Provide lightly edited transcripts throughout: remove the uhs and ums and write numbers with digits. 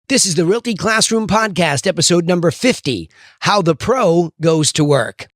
This is the Realty Classroom Podcast, episode number 50, How the Pro Goes to Work.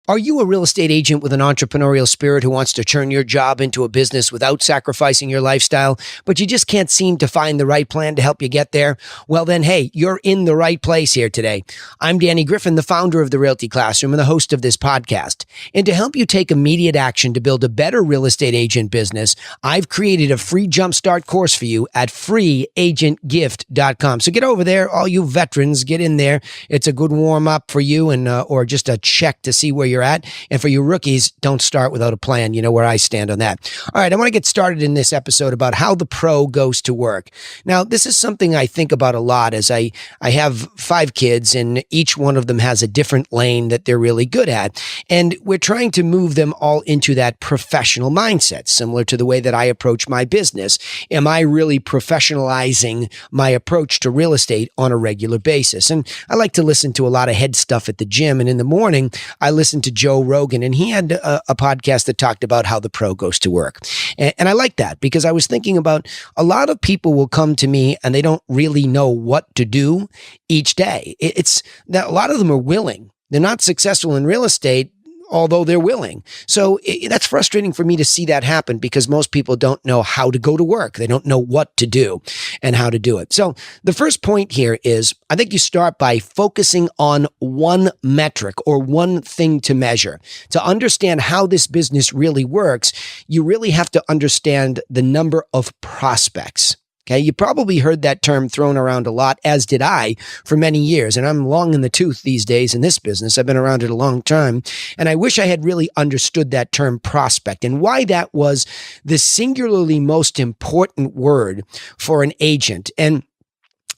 Are you a real estate agent with an entrepreneurial spirit who wants to turn your job into a business without sacrificing your lifestyle, but you just can't seem to find the right plan to help you get there? Well then, hey, you're in the right place here today. I'm Danny Griffin, the founder of the Realty Classroom and the host of this podcast. And to help you take immediate action to build a better real estate agent business, I've created a free jumpstart course for you at freeagentgift.com. So get over there, all you veterans, get in there. It's a good warm up for you and or just a check to see where you're at. And for you rookies, don't start without a plan. You know where I stand on that. All right, I want to get started in this episode about how the pro goes to work. Now, this is something I think about a lot as I have 5 kids and each one of them has a different lane that they're really good at. And we're trying to move them all into that professional mindset, similar to the way that I approach my business. Am I really professionalizing my approach to real estate on a regular basis? And I like to listen to a lot of head stuff at the gym. And in the morning, I listen to Joe Rogan, and he had a podcast that talked about how the pro goes to work. And I like that because I was thinking about a lot of people will come to me and they don't really know what to do each day. It's that a lot of them are willing. They're not successful in real estate, although they're willing. So that's frustrating for me to see that happen because most people don't know how to go to work. They don't know what to do and how to do it. So the first point here is I think you start by focusing on one metric or one thing to measure. To understand how this business really works, you really have to understand the number of prospects. Okay, you probably heard that term thrown around a lot, as did I for many years. And I'm long in the tooth these days in this business. I've been around it a long time. And I wish I had really understood that term prospect and why that was the singularly most important word for an agent. And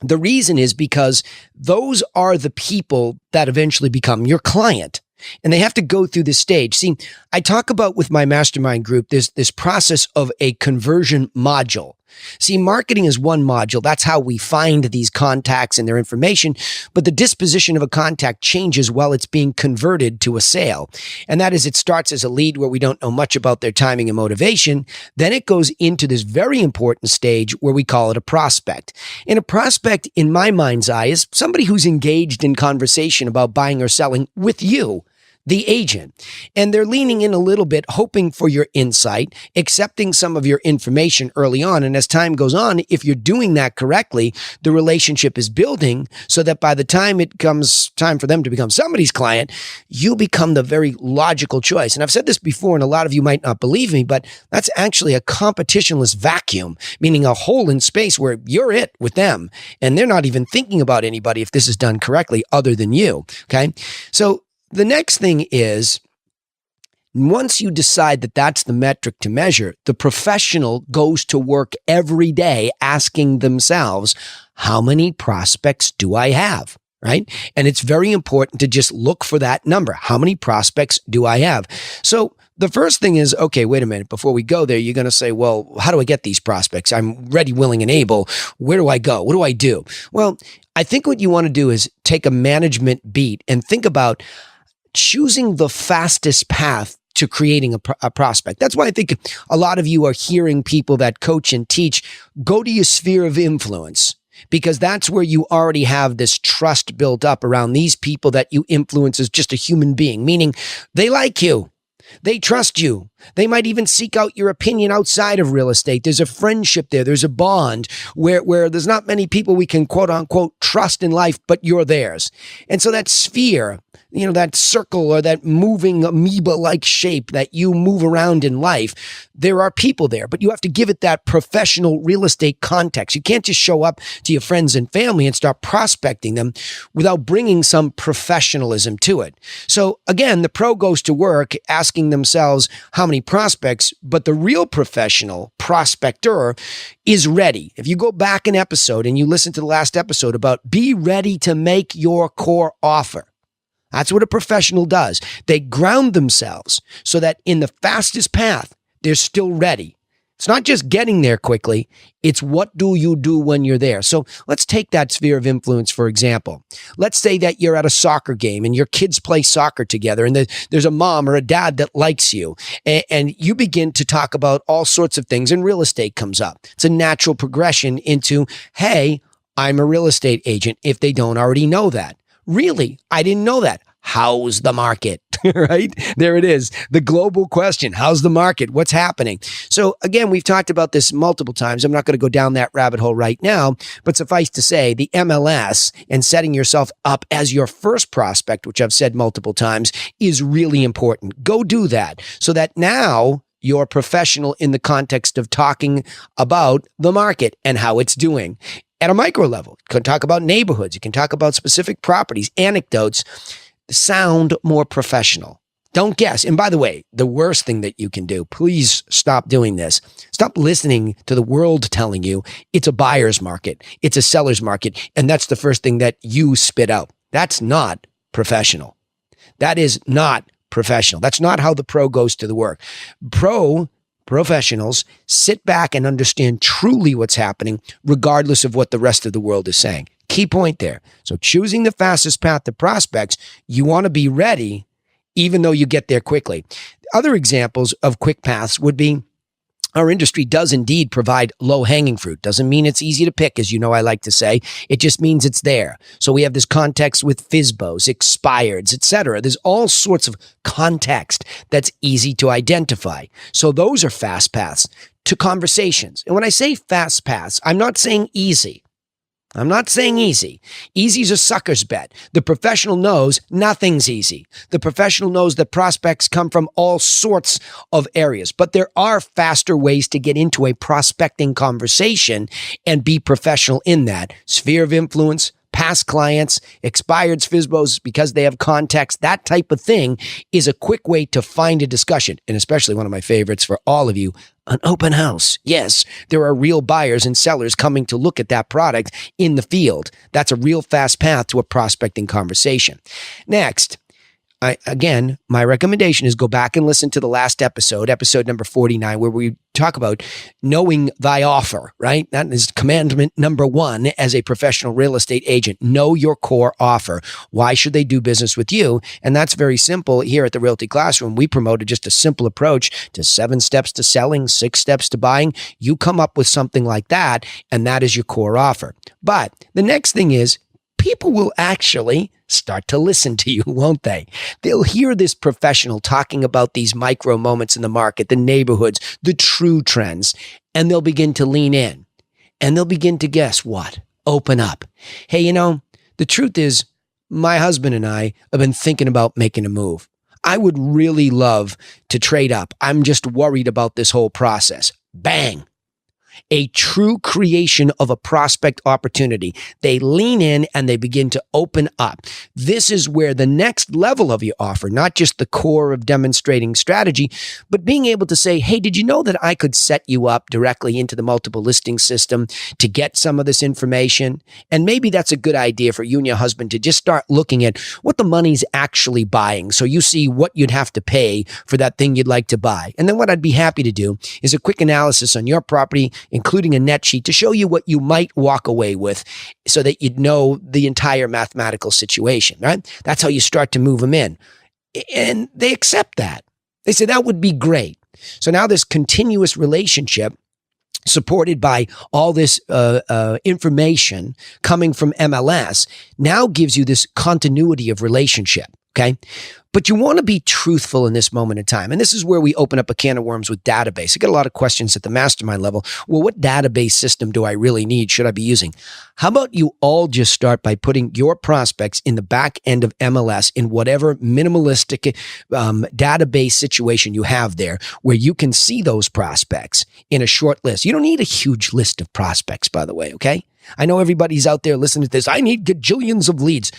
the reason is because those are the people that eventually become your client. And they have to go through this stage. See, I talk about with my mastermind group, this process of a conversion module. See, marketing is one module. That's how we find these contacts and their information. But the disposition of a contact changes while it's being converted to a sale. And that is, it starts as a lead where we don't know much about their timing and motivation. Then it goes into this very important stage where we call it a prospect. And a prospect, in my mind's eye, is somebody who's engaged in conversation about buying or selling with you, the agent. And they're leaning in a little bit, hoping for your insight, accepting some of your information early on. And as time goes on, if you're doing that correctly, the relationship is building so that by the time it comes time for them to become somebody's client, you become the very logical choice. And I've said this before, and a lot of you might not believe me, but that's actually a competitionless vacuum, meaning a hole in space where you're it with them. And they're not even thinking about anybody if this is done correctly other than you. Okay. So the next thing is, once you decide that that's the metric to measure, the professional goes to work every day asking themselves, how many prospects do I have? Right? And it's very important to just look for that number. How many prospects do I have? So the first thing is, okay, wait a minute. Before we go there, you're going to say, well, how do I get these prospects? I'm ready, willing, and able. Where do I go? What do I do? Well, I think what you want to do is take a management beat and think about choosing the fastest path to creating a prospect. That's why I think a lot of you are hearing people that coach and teach, go to your sphere of influence, because that's where you already have this trust built up around these people that you influence as just a human being, meaning they like you. They trust you. They might even seek out your opinion outside of real estate. There's a friendship there. There's a bond where there's not many people we can quote unquote trust in life, but you're theirs. And so that sphere, that circle or that moving amoeba-like shape that you move around in life, there are people there, but you have to give it that professional real estate context. You can't just show up to your friends and family and start prospecting them without bringing some professionalism to it. So again, the pro goes to work asking themselves how many prospects, but the real professional prospector is ready. If you go back an episode and you listen to the last episode about be ready to make your core offer, that's what a professional does. They ground themselves so that in the fastest path, they're still ready. It's not just getting there quickly. It's what do you do when you're there? So let's take that sphere of influence, for example. Let's say that you're at a soccer game and your kids play soccer together and there's a mom or a dad that likes you and you begin to talk about all sorts of things and real estate comes up. It's a natural progression into, hey, I'm a real estate agent if they don't already know that. Really? I didn't know that. How's the market? Right? There it is. The global question. How's the market? What's happening? So again, we've talked about this multiple times. I'm not going to go down that rabbit hole right now, but suffice to say, the MLS and setting yourself up as your first prospect, which I've said multiple times, is really important. Go do that so that now you're professional in the context of talking about the market and how it's doing. At a micro level, you can talk about neighborhoods. You can talk about specific properties, anecdotes. Sound more professional. Don't guess. And by the way, the worst thing that you can do, please stop doing this. Stop listening to the world telling you it's a buyer's market. It's a seller's market. And that's the first thing that you spit out. That's not professional. That is not professional. That's not how the pro goes to the work. Professionals sit back and understand truly what's happening, regardless of what the rest of the world is saying. Key point there. So choosing the fastest path to prospects, you want to be ready, even though you get there quickly. Other examples of quick paths would be our industry does indeed provide low-hanging fruit. Doesn't mean it's easy to pick, as you know I like to say. It just means it's there. So we have this context with FSBOs, expireds, etc. There's all sorts of context that's easy to identify. So those are fast paths to conversations. And when I say fast paths, I'm not saying easy. I'm not saying easy. Easy's a sucker's bet. The professional knows nothing's easy. The professional knows that prospects come from all sorts of areas, but there are faster ways to get into a prospecting conversation and be professional in that. Sphere of influence, past clients, expireds, FSBOs, because they have context, that type of thing is a quick way to find a discussion. And especially one of my favorites for all of you, an open house. Yes, there are real buyers and sellers coming to look at that product in the field. That's a real fast path to a prospecting conversation. Next, again, my recommendation is go back and listen to the last episode number 49, where we talk about knowing thy offer, right? That is commandment number 1 as a professional real estate agent. Know your core offer. Why should they do business with you? And that's very simple. Here at the Realty Classroom, we promoted just a simple approach to 7 steps to selling, 6 steps to buying. You come up with something like that, and that is your core offer. But the next thing is, people will actually start to listen to you, won't they? They'll hear this professional talking about these micro moments in the market, the neighborhoods, the true trends, and they'll begin to lean in. And they'll begin to guess what? Open up. Hey, you know, the truth is, my husband and I have been thinking about making a move. I would really love to trade up. I'm just worried about this whole process. Bang. A true creation of a prospect opportunity. They lean in and they begin to open up. This is where the next level of your offer, not just the core of demonstrating strategy, but being able to say, hey, did you know that I could set you up directly into the multiple listing system to get some of this information? And maybe that's a good idea for you and your husband to just start looking at what the money's actually buying, so you see what you'd have to pay for that thing you'd like to buy. And then what I'd be happy to do is a quick analysis on your property, including a net sheet to show you what you might walk away with so that you'd know the entire mathematical situation, right? That's how you start to move them in. And they accept that. They say that would be great. So now this continuous relationship supported by all this information coming from MLS now gives you this continuity of relationship, okay? But you want to be truthful in this moment in time. And this is where we open up a can of worms with database. I get a lot of questions at the mastermind level. Well, what database system do I really need? Should I be using? How about you all just start by putting your prospects in the back end of MLS in whatever minimalistic database situation you have there, where you can see those prospects in a short list. You don't need a huge list of prospects, by the way, okay? I know everybody's out there listening to this. I need gajillions of leads.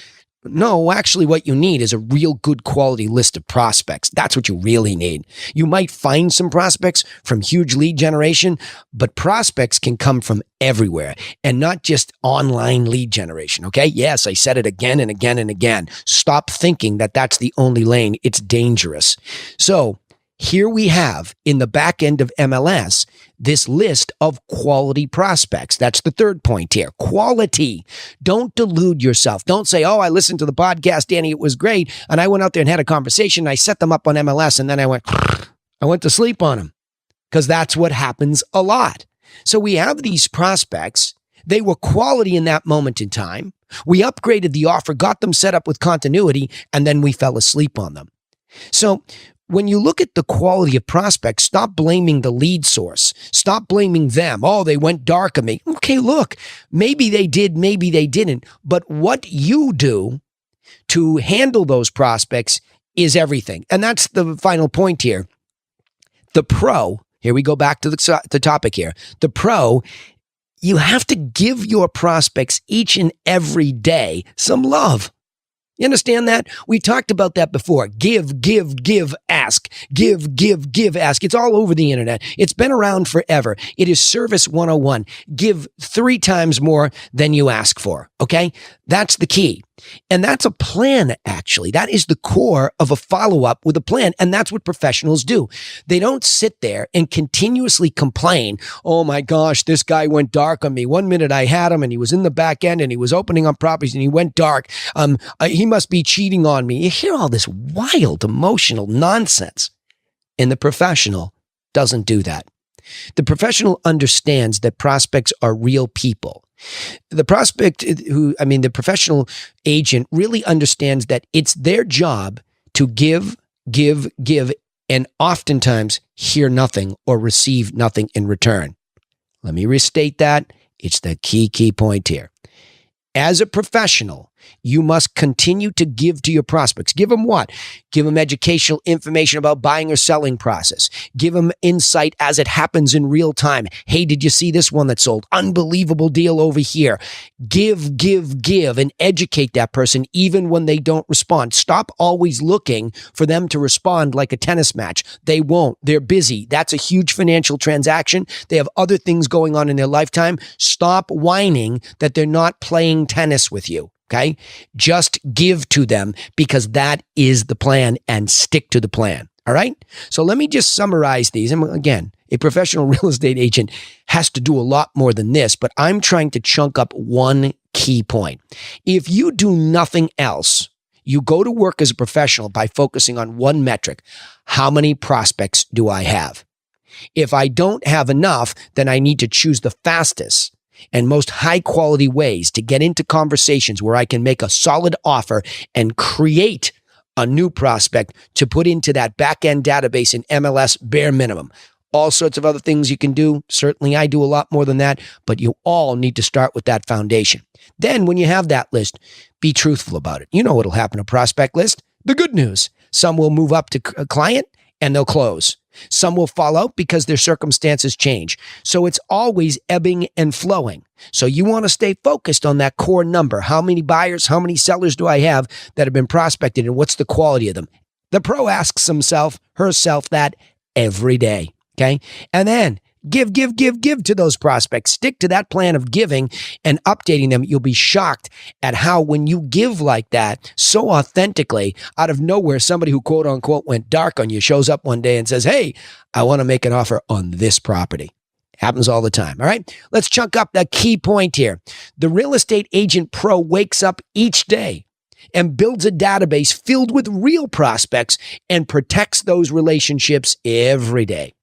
No, actually what you need is a real good quality list of prospects. That's what you really need. You might find some prospects from huge lead generation, but prospects can come from everywhere and not just online lead generation, okay? Yes, I said it again and again and again. Stop thinking that that's the only lane. It's dangerous. So here we have in the back end of MLS this list of quality prospects. That's the third point here. Quality. Don't delude yourself. Don't say, oh, I listened to the podcast, Danny, it was great. And I went out there and had a conversation. I set them up on MLS and then I went to sleep on them, because that's what happens a lot. So we have these prospects They were quality in that moment in time. We upgraded the offer, got them set up with continuity, and then we fell asleep on them. So when you look at the quality of prospects, stop blaming the lead source. Stop blaming them. Oh, they went dark on me. Okay, look, maybe they did, maybe they didn't. But what you do to handle those prospects is everything. And that's the final point here. The pro, here we go back to the topic here. The pro, you have to give your prospects each and every day some love. You understand that? We talked about that before. Give, ask. Give, ask. It's all over the internet. It's been around forever. It is service 101. Give 3 times more than you ask for. Okay? That's the key. And that's a plan, actually. That is the core of a follow-up with a plan. And that's what professionals do. They don't sit there and continuously complain, oh my gosh, this guy went dark on me. One minute I had him and he was in the back end and he was opening up properties and he went dark. He must be cheating on me. You hear all this wild emotional nonsense. And the professional doesn't do that. The professional understands that prospects are real people. The the professional agent really understands that it's their job to give, and oftentimes hear nothing or receive nothing in return. Let me restate that. It's the key point here. As a professional, you must continue to give to your prospects. Give them what? Give them educational information about buying or selling process. Give them insight as it happens in real time. Hey, did you see this one that sold? Unbelievable deal over here. Give, and educate that person even when they don't respond. Stop always looking for them to respond like a tennis match. They won't. They're busy. That's a huge financial transaction. They have other things going on in their lifetime. Stop whining that they're not playing tennis with you. Okay? Just give to them because that is the plan and stick to the plan. All right? So let me just summarize these. And again, a professional real estate agent has to do a lot more than this, but I'm trying to chunk up one key point. If you do nothing else, you go to work as a professional by focusing on one metric. How many prospects do I have? If I don't have enough, then I need to choose the fastest and most high quality ways to get into conversations where I can make a solid offer and create a new prospect to put into that back end database in MLS bare minimum. All sorts of other things you can do. Certainly I do a lot more than that, but you all need to start with that foundation. Then when you have that list, be truthful about it. You know what'll happen to a prospect list. The good news. Some will move up to a client and they'll close. Some will fall out because their circumstances change. So it's always ebbing and flowing. So you want to stay focused on that core number. How many buyers, how many sellers do I have that have been prospected and what's the quality of them? The pro asks herself that every day. Okay. And then give to those prospects. Stick to that plan of giving and updating them. You'll be shocked at how when you give like that, so authentically, out of nowhere, somebody who quote unquote went dark on you shows up one day and says, hey, I want to make an offer on this property. Happens all the time. All right. Let's chunk up that key point here. The real estate agent pro wakes up each day and builds a database filled with real prospects and protects those relationships every day.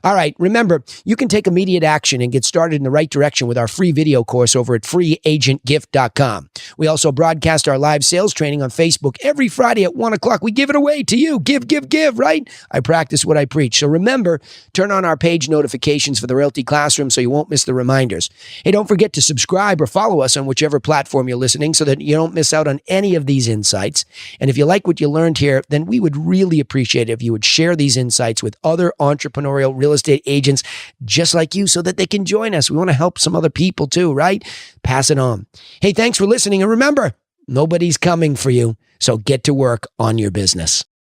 All right, remember, you can take immediate action and get started in the right direction with our free video course over at freeagentgift.com. We also broadcast our live sales training on Facebook every Friday at 1 o'clock. We give it away to you. Give, right? I practice what I preach. So remember, turn on our page notifications for the Realty Classroom so you won't miss the reminders. Hey, don't forget to subscribe or follow us on whichever platform you're listening so that you don't miss out on any of these insights. And if you like what you learned here, then we would really appreciate it if you would share these insights with other entrepreneurial real estate agents just like you so that they can join us. We want to help some other people too, right? Pass it on. Hey, thanks for listening. And remember, nobody's coming for you. So get to work on your business.